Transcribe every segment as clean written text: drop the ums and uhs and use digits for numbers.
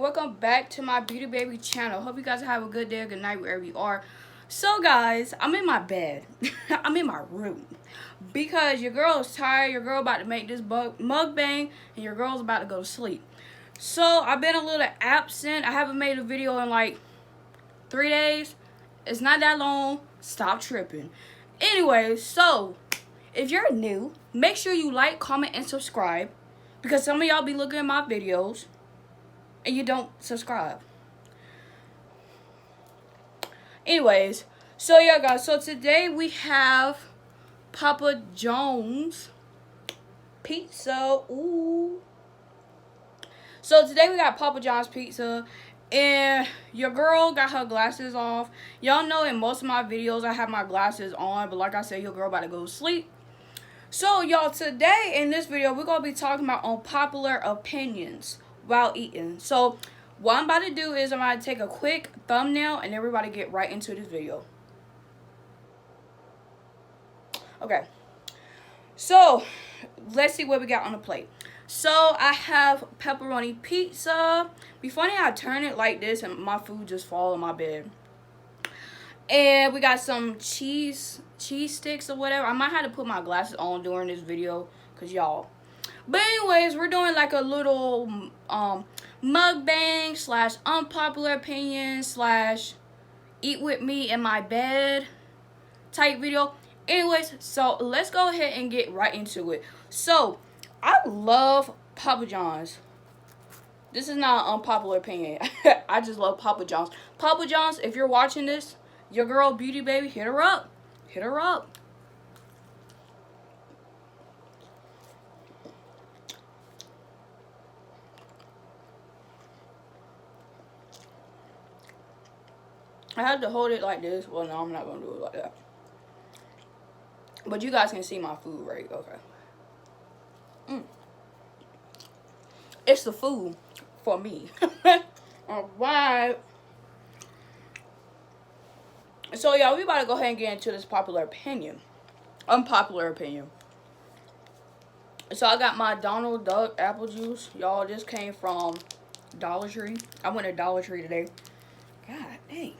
welcome back to my Beauty Baby channel. Hope you guys have a good day or good night wherever you are. So guys, I'm in my bed. I'm in my room because your girl is tired. Your girl about to make this mukbang and your girl's about to go to sleep. So I've been a little absent. I haven't made a video in like 3 days. It's not that long. Stop tripping. Anyway, so if you're new, make sure you like, comment, and subscribe because some of y'all be looking at my videos and you don't subscribe. Anyways, so yeah guys, so today we have Papa John's pizza. Ooh. So today we got Papa John's pizza and your girl got her glasses off. Y'all know in most of my videos I have my glasses on, but like I said, your girl about to go to sleep. So y'all, today in this video we're gonna be talking about unpopular opinions while eating. So what I'm about to do is I'm going to take a quick thumbnail and everybody get right into this video. Okay. So let's see what we got on the plate. So I have pepperoni pizza. Be funny I turn it like this and my food just fall on my bed. And we got some cheese sticks or whatever. I might have to put my glasses on during this video because y'all. But anyways, we're doing like a little mukbang slash unpopular opinion slash eat with me in my bed type video. Anyways, so let's go ahead and get right into it. So I love Papa John's. This is not an unpopular opinion. I just love Papa John's. Papa John's, if you're watching this, your girl Beauty Baby, hit her up. Hit her up. I have to hold it like this. Well, no, I'm not going to do it like that. But you guys can see my food, right? Okay. It's the food for me. Alright. So, y'all, we about to go ahead and get into this popular opinion. Unpopular opinion. So, I got my Donald Duck apple juice. Y'all, this came from Dollar Tree. I went to Dollar Tree today. God dang.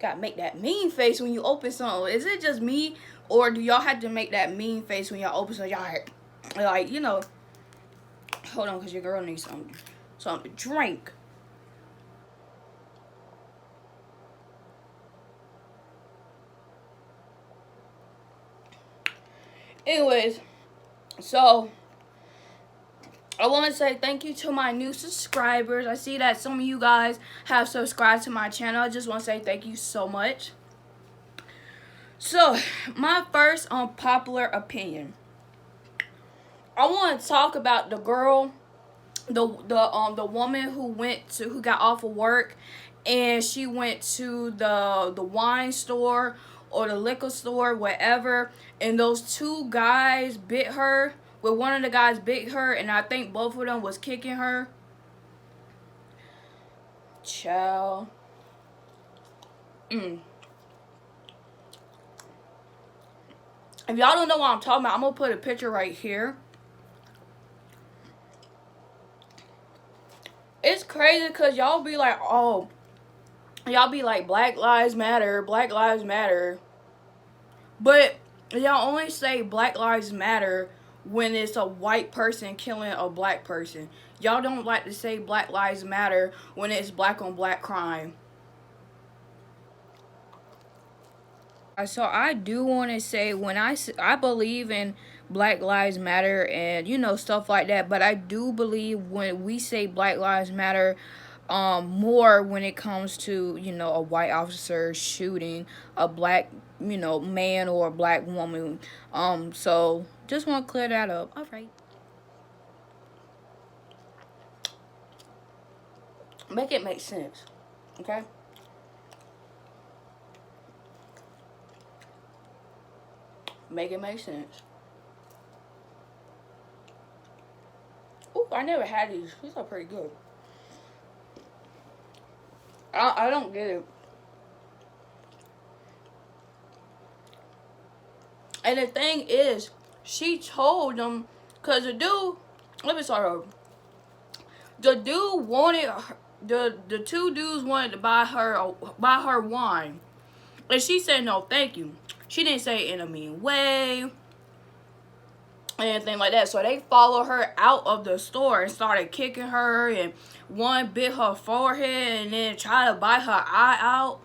Gotta make that mean face when you open something. Is it just me, or do y'all have to make that mean face when y'all open something? Y'all like, you know. Hold on, because your girl needs something to drink. Anyways, so I want to say thank you to my new subscribers. I see that some of you guys have subscribed to my channel. I just want to say thank you so much. So, my first unpopular opinion. I want to talk about the girl, the woman who got off of work and she went to the wine store or the liquor store, whatever, and those two guys bit her. Well, one of the guys bit her, and I think both of them was kicking her. Child. If y'all don't know what I'm talking about, I'm going to put a picture right here. It's crazy because y'all be like, oh, y'all be like, Black Lives Matter, Black Lives Matter. But y'all only say Black Lives Matter when it's a white person killing a black person. Y'all don't like to say Black Lives Matter when it's black on black crime. So I do want to say, when I believe in Black Lives Matter and, you know, stuff like that, but I do believe when we say Black Lives Matter, more when it comes to, you know, a white officer shooting a black, you know, man or a black woman. So just want to clear that up. All right. Make it make sense. Okay? Make it make sense. Ooh, I never had these. These are pretty good. I don't get it. And the thing is, she told them, because the dude, let me start over. The dude wanted her, the two dudes wanted to buy her wine, and she said no, thank you. She didn't say it in a mean way, anything like that. So they followed her out of the store and started kicking her, and one bit her forehead and then tried to bite her eye out.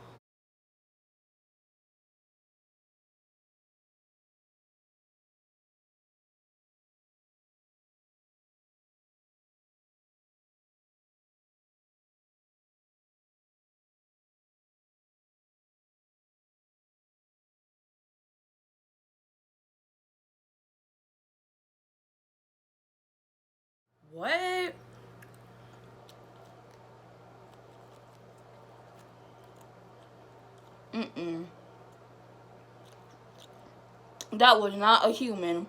What? Mm-mm. That was not a human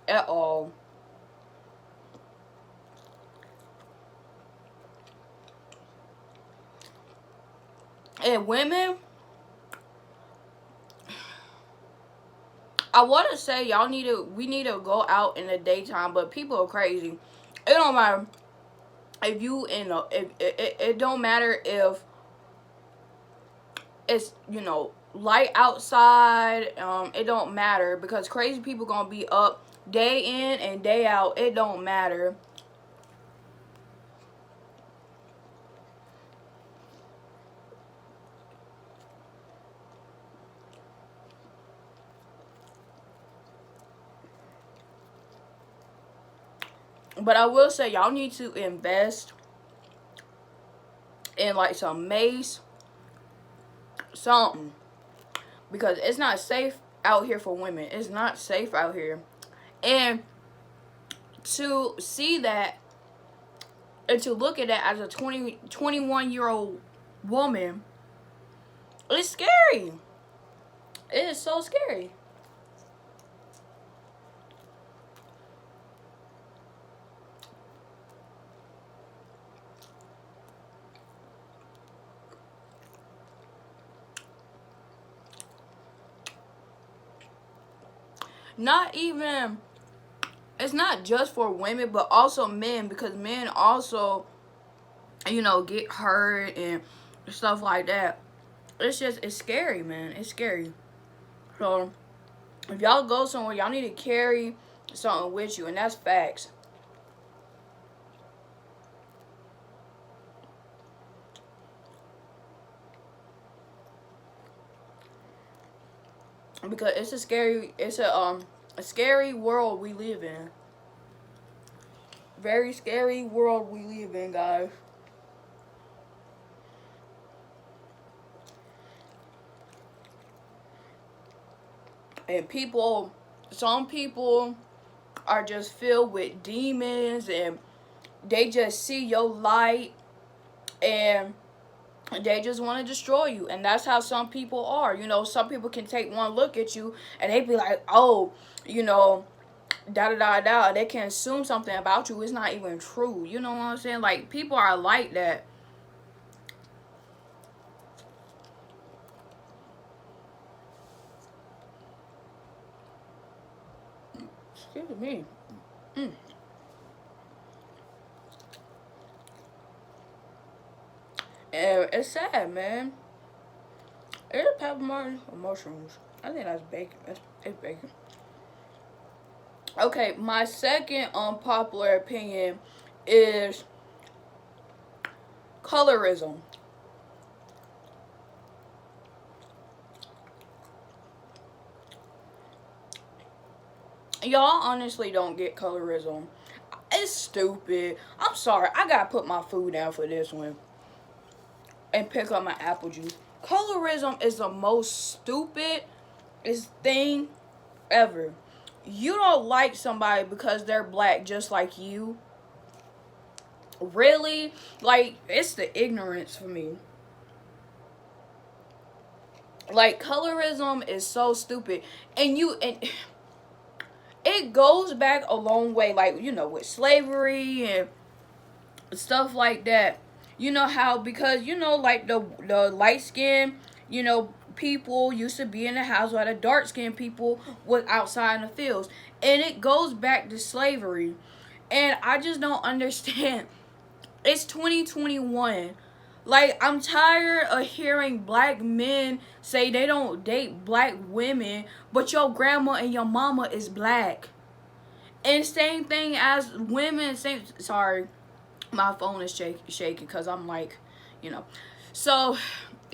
at all. And women, I want to say we need to go out in the daytime, but people are crazy. It don't matter if you in a, if it don't matter if it's, light outside. It don't matter, because crazy people gonna be up day in and day out. It don't matter. But I will say, y'all need to invest in like some mace, something, because it's not safe out here for women. It's not safe out here. And to see that and to look at that as a 21-year-old woman, it's scary. It is so scary. Not even, it's not just for women, but also men, because men also, get hurt and stuff like that. It's scary, man. It's scary. So, if y'all go somewhere, y'all need to carry something with you, and that's facts. Because it's a scary world we live in. Very scary world we live in, guys. And some people are just filled with demons, and they just see your light, and they just want to destroy you. And that's how some people are. Some people can take one look at you and they be like, oh, da da da da. They can assume something about you. It's not even true. You know what I'm saying? Like, people are like that. Excuse me. Mm. And it's sad, man. Is it peppermint or mushrooms? I think that's bacon. It's bacon. Okay, my second unpopular opinion is colorism. Y'all honestly don't get colorism. It's stupid. I'm sorry. I gotta put my food down for this one and pick up my apple juice. Colorism is the most stupid thing ever. You don't like somebody because they're black just like you. Really? Like, it's the ignorance for me. Like, colorism is so stupid. And it goes back a long way, like, with slavery and stuff like that. You know how, because, like, the light skin, people used to be in the house, while the dark skinned people was outside in the fields. And it goes back to slavery. And I just don't understand It's 2021. Like, I'm tired of hearing black men say they don't date black women, but your grandma and your mama is black. And same thing as women. Sorry, my phone is shaking because I'm like, you know. So,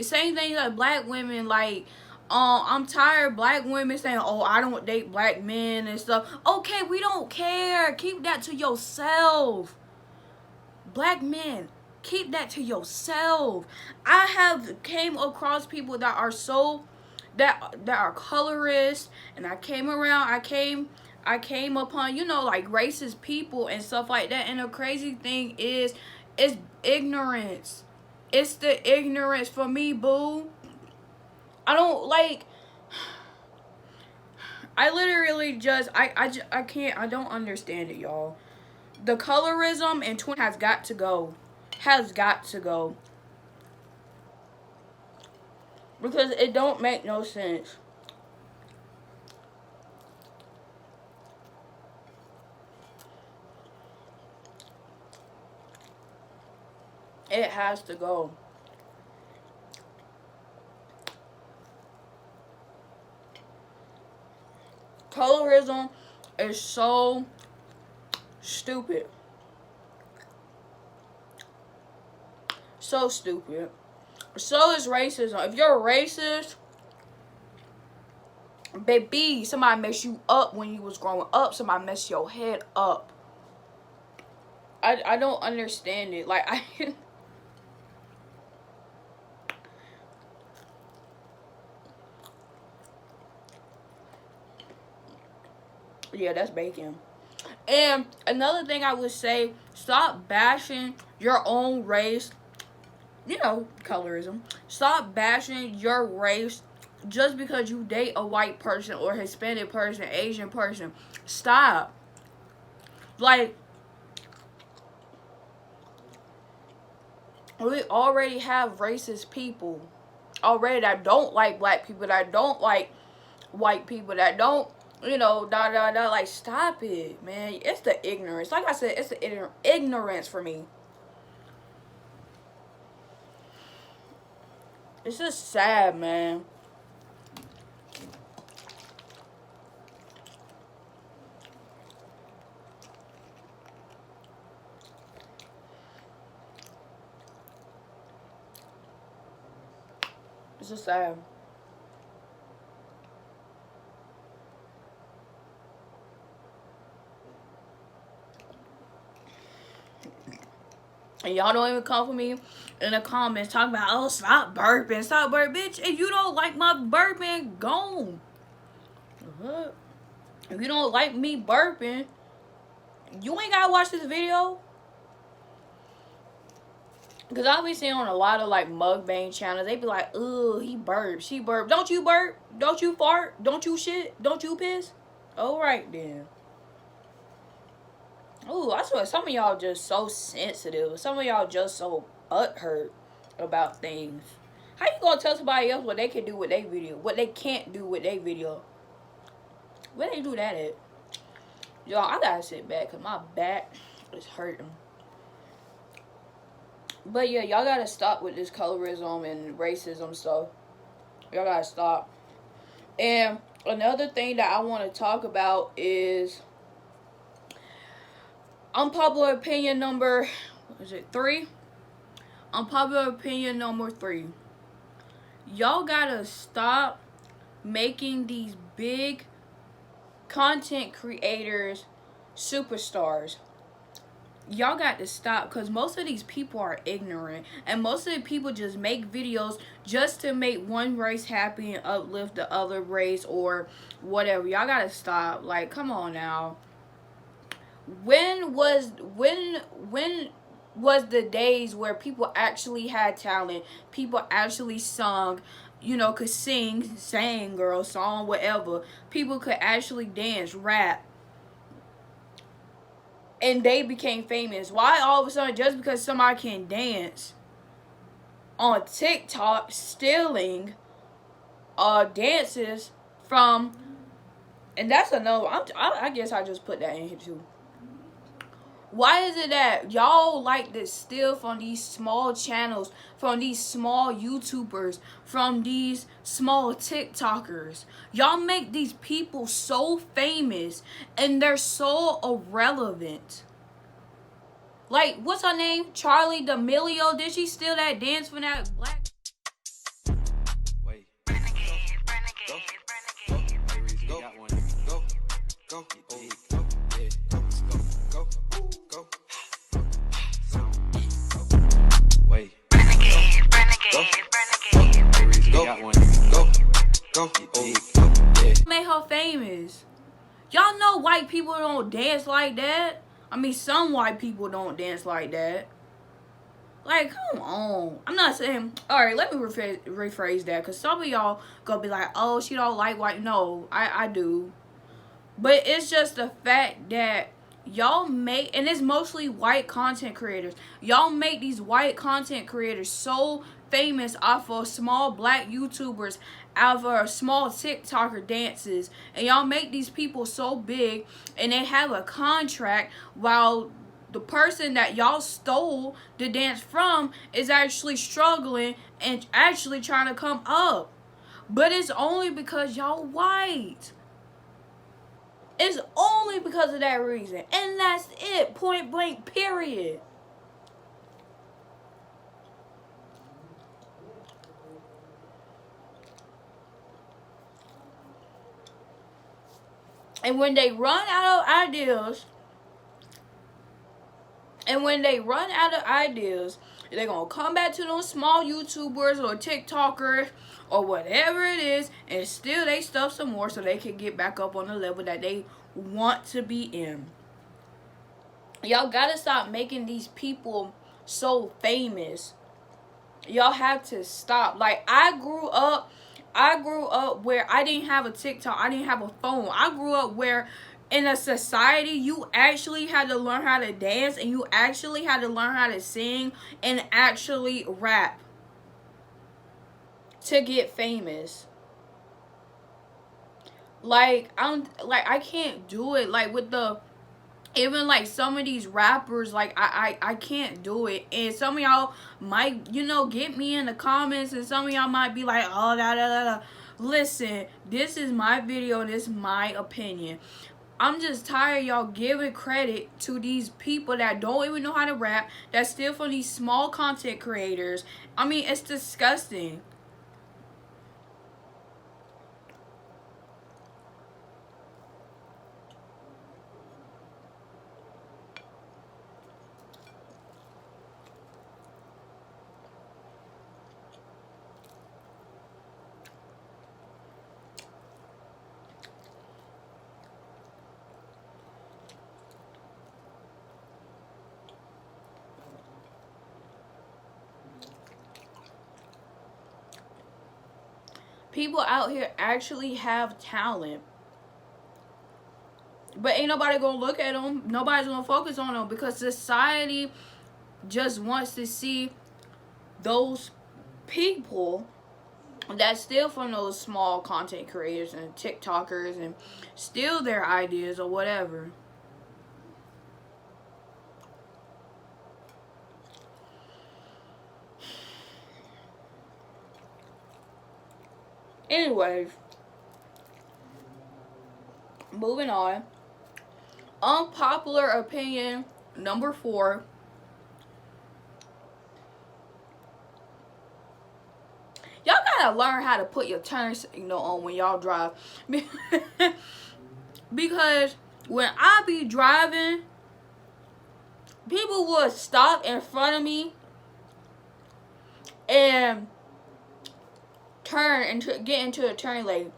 same thing as black women. Like, I'm tired of black women saying, "Oh, I don't date black men and stuff." Okay, we don't care. Keep that to yourself. Black men, keep that to yourself. I have came across people that are so that are colorist, and I came upon, you know, like racist people and stuff like that. And the crazy thing is ignorance. It's the ignorance for me, boo. I don't like. I literally just I can't. I don't understand it, y'all. The colorism in 20 has got to go. Has got to go. Because it don't make no sense. It has to go. Colorism is so stupid. So stupid. So is racism. If you're a racist, baby, somebody messed you up when you was growing up. Somebody messed your head up. I don't understand it. Like, yeah, that's bacon. And another thing I would say, stop bashing your own race. You know, colorism. Stop bashing your race just because you date a white person or Hispanic person, Asian person. Stop. Like, we already have racist people already that don't like black people, that don't like white people, that don't, you know, like, stop it, man. It's the ignorance. Like I said, it's the ignorance for me. It's just sad, man. It's just sad. And y'all don't even come for me in the comments talking about, oh, stop burping, bitch. If you don't like my burping, go. If you don't like me burping, you ain't gotta watch this video. Because I be seeing on a lot of like mukbang channels, they be like, ugh, he burps, she burp. Don't you burp? Don't you fart? Don't you shit? Don't you piss? Alright then. Ooh, I swear some of y'all just so sensitive. Some of y'all just so butthurt about things. How you gonna tell somebody else what they can do with their video? What they can't do with their video? Where they do that at? Y'all, I gotta sit back because my back is hurting. But yeah, y'all gotta stop with this colorism and racism stuff. Y'all gotta stop. And another thing that I want to talk about is unpopular opinion number, is it 3? Unpopular opinion number 3. Y'all gotta stop making these big content creators superstars. Y'all got to stop, because most of these people are ignorant, and most of the people just make videos just to make one race happy and uplift the other race or whatever. Y'all got to stop. Like, come on now. When was the days where people actually had talent, people actually sung, you know, could sang, girl, song, whatever. People could actually dance, rap, and they became famous? Why all of a sudden, just because somebody can dance on TikTok, stealing dances from, and that's another, I guess I just put that in here too. Why is it that y'all like to steal from these small channels, from these small YouTubers, from these small TikTokers? Y'all make these people so famous and they're so irrelevant. Like, what's her name? Charlie D'Amelio. Did she steal that dance from that black? Wait. Renegade. Go. Go. Go. Wait. Go. Made her famous. Y'all know white people don't dance like that. I mean, some white people don't dance like that. Like, come on. I'm not saying... Alright, let me rephrase that. Because some of y'all gonna be like, oh, she don't like white. No, I do. But it's just the fact that y'all make... And it's mostly white content creators. Y'all make these white content creators so famous off of small black YouTubers, out of small TikToker dances, and y'all make these people so big, and they have a contract while the person that y'all stole the dance from is actually struggling and actually trying to come up. But it's only because y'all white. It's only because of that reason, and that's it. Point blank, period. And when they run out of ideas, they're going to come back to those small YouTubers or TikTokers or whatever it is and steal their stuff some more so they can get back up on the level that they want to be in. Y'all got to stop making these people so famous. Y'all have to stop. Like, I grew up where I didn't have a TikTok. I didn't have a phone. I grew up where in a society you actually had to learn how to dance and you actually had to learn how to sing and actually rap to get famous. Like, I can't do it. Like, with the... Even like some of these rappers, like I can't do it. And some of y'all might, you know, get me in the comments, and some of y'all might be like, oh, da da da da. Listen, this is my video, this is my opinion. I'm just tired y'all giving credit to these people that don't even know how to rap, that steal from these small content creators. I mean, it's disgusting. People out here actually have talent, but ain't nobody gonna look at them. Nobody's gonna focus on them because society just wants to see those people that steal from those small content creators and TikTokers and steal their ideas or whatever. Anyways, moving on. Unpopular opinion number 4. Y'all gotta learn how to put your turn signal on when y'all drive. Because when I be driving, people would stop in front of me and turn and get into a turn lane.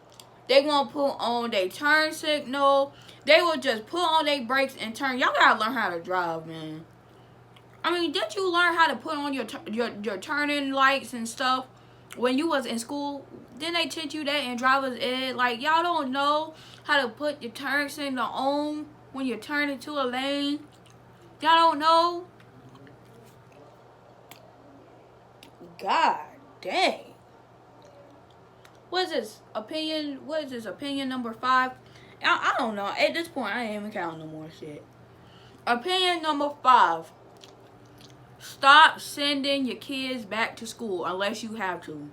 They gonna put on their turn signal. They will just put on their brakes and turn. Y'all gotta learn how to drive, man. I mean, didn't you learn how to put on your turning lights and stuff when you was in school? Didn't they teach you that in driver's ed? Like, y'all don't know how to put your turn signal on when you turn into a lane? Y'all don't know? God dang. What is this? Opinion? What is this? Opinion number 5? I don't know. At this point, I ain't even counting no more shit. Opinion number 5. Stop sending your kids back to school unless you have to.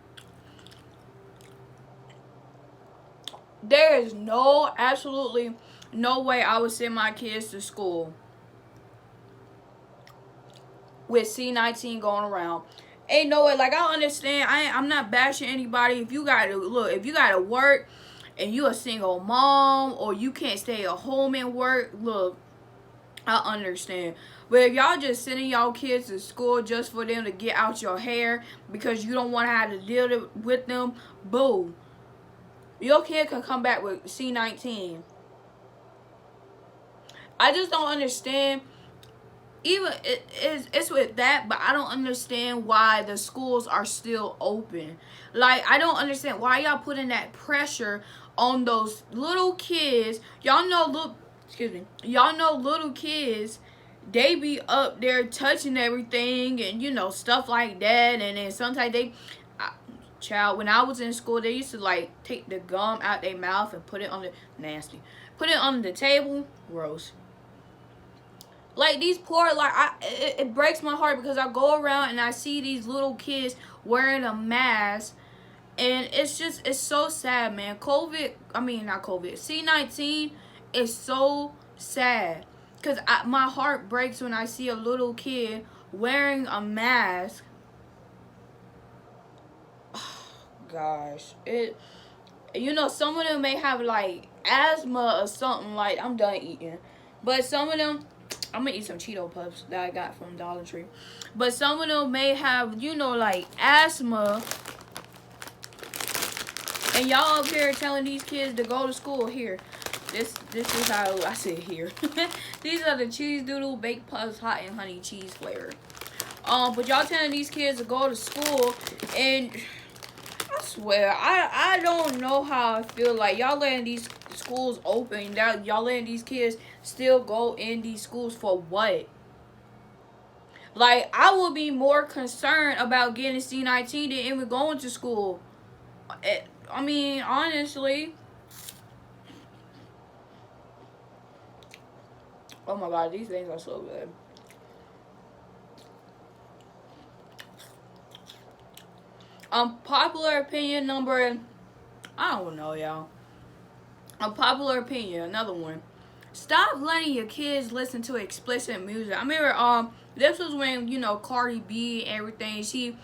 There is absolutely no way I would send my kids to school with C-19 going around. Ain't no way. Like, I understand. I'm not bashing anybody. If you gotta work and you a single mom or you can't stay at home and work, look, I understand. But if y'all just sending y'all kids to school just for them to get out your hair because you don't want to have to deal with them, boo. Your kid can come back with C-19. I just don't understand. Even it's with that, but I don't understand why the schools are still open. Like, I don't understand why y'all putting that pressure on those little kids. Y'all know little kids, they be up there touching everything and stuff like that. And then sometimes when I was in school, they used to like take the gum out their mouth and put it on the table. Gross. Like, these poor, like, it breaks my heart because I go around and I see these little kids wearing a mask, and it's so sad, man. C-19 is so sad because my heart breaks when I see a little kid wearing a mask. Oh, gosh, some of them may have like asthma or something. Like, I'm done eating, but some of them, I'm gonna eat some Cheeto Puffs that I got from Dollar Tree. But some of them may have, like, asthma. And y'all up here telling these kids to go to school. Here. This is how I sit here. These are the cheese doodle baked puffs, hot and honey cheese flavor. But y'all telling these kids to go to school, and I swear, I don't know how I feel. Like, y'all letting these schools open, y'all letting these kids still go in these schools for what? Like, I would be more concerned about getting C-19 than even going to school. I mean, honestly. Oh my god, these things are so good. Popular opinion number, I don't know, y'all. Unpopular opinion, another one. Stop letting your kids listen to explicit music. I remember this was when Cardi B and everything, she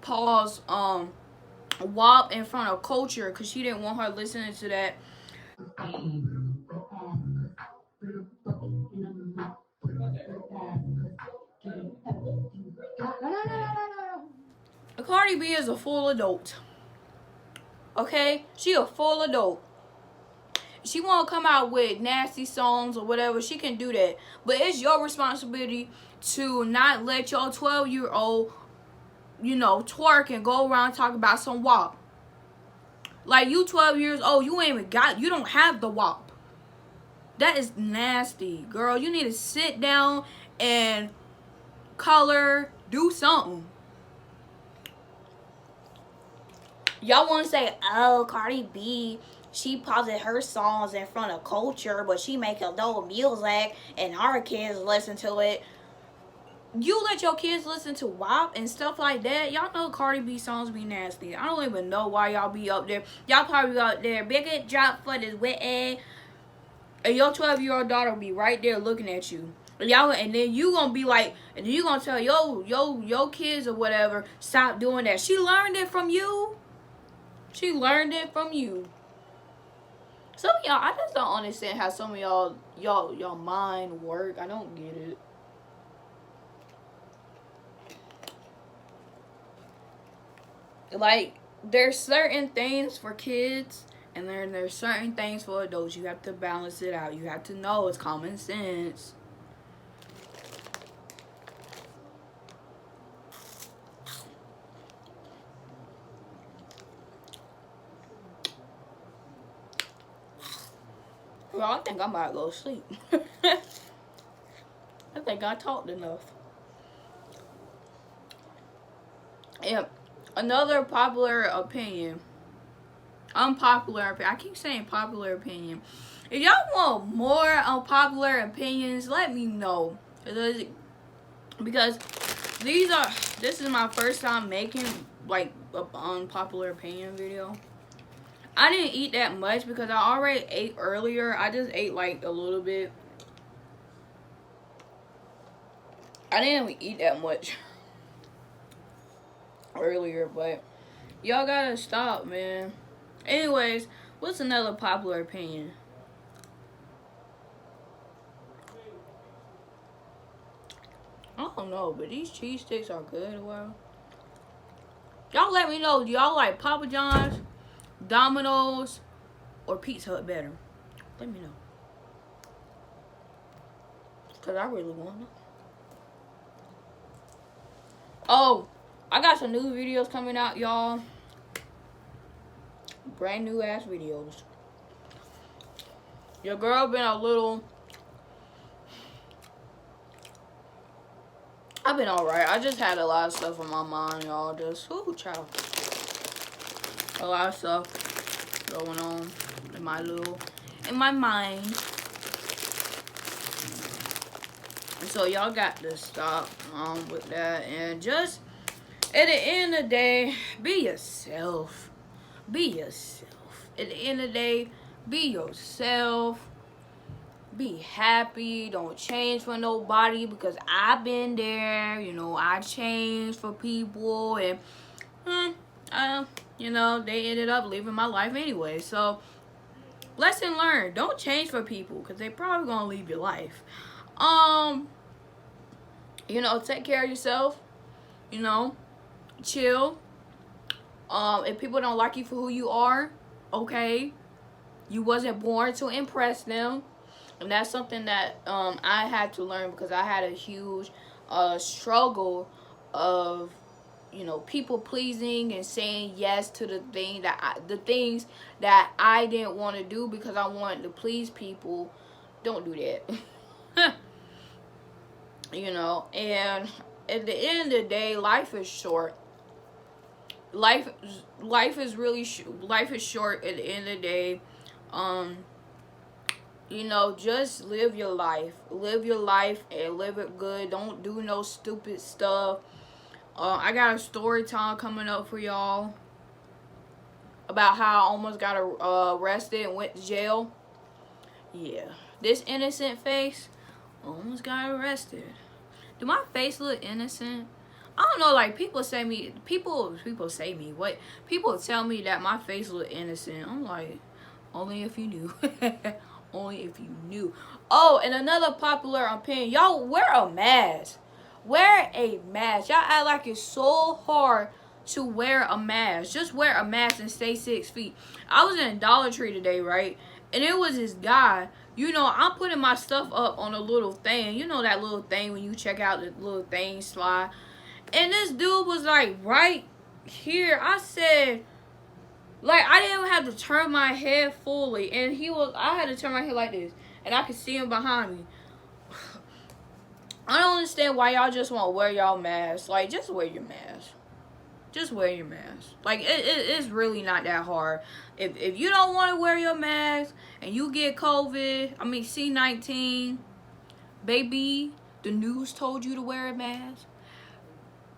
paused WAP in front of Culture because she didn't want her listening to that. Cardi B is a full adult. Okay? She a full adult. She want to come out with nasty songs or whatever, she can do that. But it's your responsibility to not let your 12-year-old, twerk and go around talking about some WAP. Like, you 12 years old, you don't have the WAP. That is nasty, girl. You need to sit down and color, do something. Y'all want to say, oh, Cardi B, she pauses her songs in front of Culture, but she make adult music and our kids listen to it. You let your kids listen to WAP and stuff like that. Y'all know Cardi B songs be nasty. I don't even know why y'all be up there. Y'all probably up there, bigger drop for this wet egg. And your 12-year-old daughter will be right there looking at you. And then you gonna be like, and then you gonna tell your kids or whatever, stop doing that. She learned it from you. She learned it from you. Some of y'all, I just don't understand how some of y'all mind work. I don't get it. Like, there's certain things for kids and then there's certain things for adults. You have to balance it out. You have to know it's common sense. Well, I think I might go to sleep. I think I talked enough. Yeah. Another popular opinion. Unpopular opinion. I keep saying popular opinion. If y'all want more unpopular opinions, let me know. Because this is my first time making like an unpopular opinion video. I didn't eat that much because I already ate earlier. I just ate like a little bit. I didn't even eat that much earlier, but y'all gotta stop, man. Anyways, what's another popular opinion? I don't know, but these cheese sticks are good. Well, y'all let me know. Do y'all like Papa John's, Domino's, or Pizza Hut better? Let me know. Because I really want to know. Oh, I got some new videos coming out, y'all. Brand new ass videos. Your girl been a little... I've been alright. I just had a lot of stuff on my mind, y'all. Just, ooh, child. A lot of stuff going on in my mind. And so y'all got to stop with that. And just, at the end of the day, be yourself. Be yourself. At the end of the day, be yourself. Be happy. Don't change for nobody, because I've been there. You know, I changed for people, and you know, they ended up leaving my life anyway. So lesson learned: don't change for people, because they probably gonna leave your life. You know, take care of yourself. You know, chill. If people don't like you for who you are, okay, you wasn't born to impress them. And that's something that I had to learn, because I had a huge struggle of, you know, people pleasing and saying yes to the things that I didn't want to do because I wanted to please people. Don't do that. You know, and at the end of the day, life is short. Life is really life is short at the end of the day. You know, just live your life. Live your life and live it good. Don't do no stupid stuff. I got a story time coming up for y'all about how I almost got arrested and went to jail. Yeah, this innocent face almost got arrested. Do my face look innocent? I don't know, like people tell me that my face look innocent. I'm like, only if you knew. Only if you knew. Oh, and another popular opinion, y'all wear a mask. Wear a mask. Y'all act like it's so hard to wear a mask. Just wear a mask and stay 6 feet. I was in Dollar Tree today, right? And it was this guy. You know, I'm putting my stuff up on a little thing. You know that little thing when you check out, the little thing slide. And this dude was like right here. I said, like, I didn't have to turn my head fully. And I had to turn my head like this. And I could see him behind me. I don't understand why y'all just want to wear y'all masks. Like, just wear your mask. Just wear your mask. Like, it's really not that hard. If you don't want to wear your mask and you get C-19, baby, the news told you to wear a mask.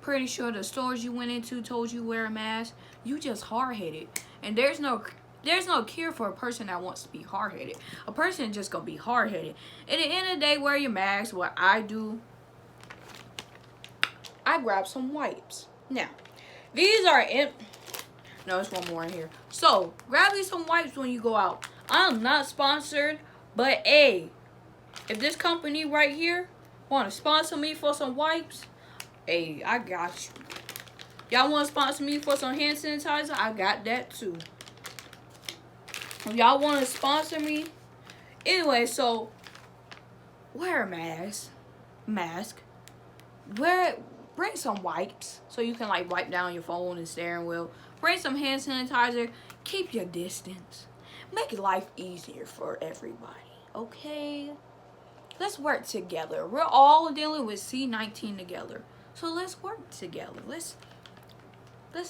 Pretty sure the stores you went into told you to wear a mask. You just hard-headed. And there's no cure for a person that wants to be hard-headed. A person just gonna be hard-headed. At the end of the day, wear your mask. What I do, I grab some wipes. Now, these are no, there's one more in here. So, grab you some wipes when you go out. I'm not sponsored, but hey, if this company right here want to sponsor me for some wipes, hey, I got you. Y'all want to sponsor me for some hand sanitizer? I got that too. If y'all want to sponsor me, anyway, so wear a mask. Bring some wipes so you can like wipe down your phone and steering wheel. Bring some hand sanitizer. Keep your distance. Make life easier for everybody. Okay? Let's work together. We're all dealing with C-19 together. So let's work together. Let's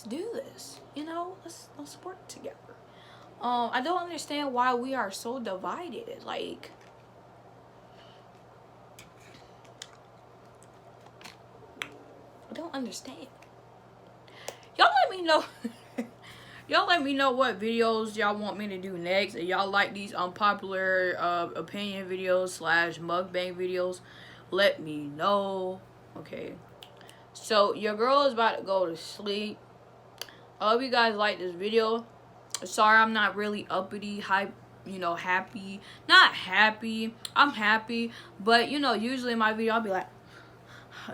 do this. You know, let's work together. I don't understand why we are so divided. Like, I don't understand. Y'all let me know. Y'all let me know what videos y'all want me to do next. If y'all like these unpopular opinion videos slash mukbang videos, let me know. Okay. So your girl is about to go to sleep. I hope you guys like this video. Sorry I'm not really uppity, hype, you know, happy. Not happy. I'm happy. But, you know, usually in my video I'll be like,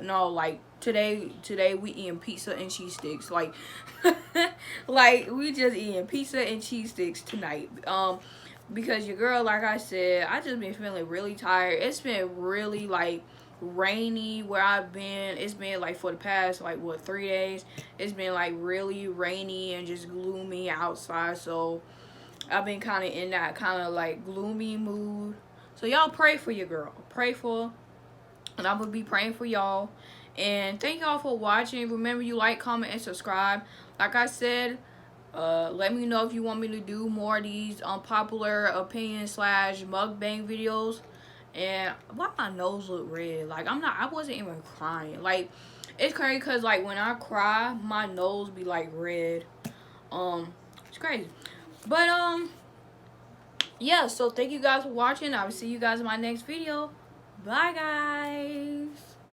no, like today we eating pizza and cheese sticks. Like like we just eating pizza and cheese sticks tonight. Because your girl, like I said, I just been feeling really tired. It's been really like rainy where I've been. It's been like for the past like what 3 days. It's been like really rainy and just gloomy outside. So I've been kind of in that kind of like gloomy mood. So y'all pray for your girl. Pray for, and I'm gonna be praying for y'all. And thank y'all for watching. Remember, you like, comment, and subscribe. Like I said, let me know if you want me to do more of these unpopular opinion slash mukbang videos. And why my nose look red? Like I wasn't even crying. Like it's crazy because like when I cry, my nose be like red. It's crazy. But yeah, so thank you guys for watching. I will see you guys in my next video. Bye guys.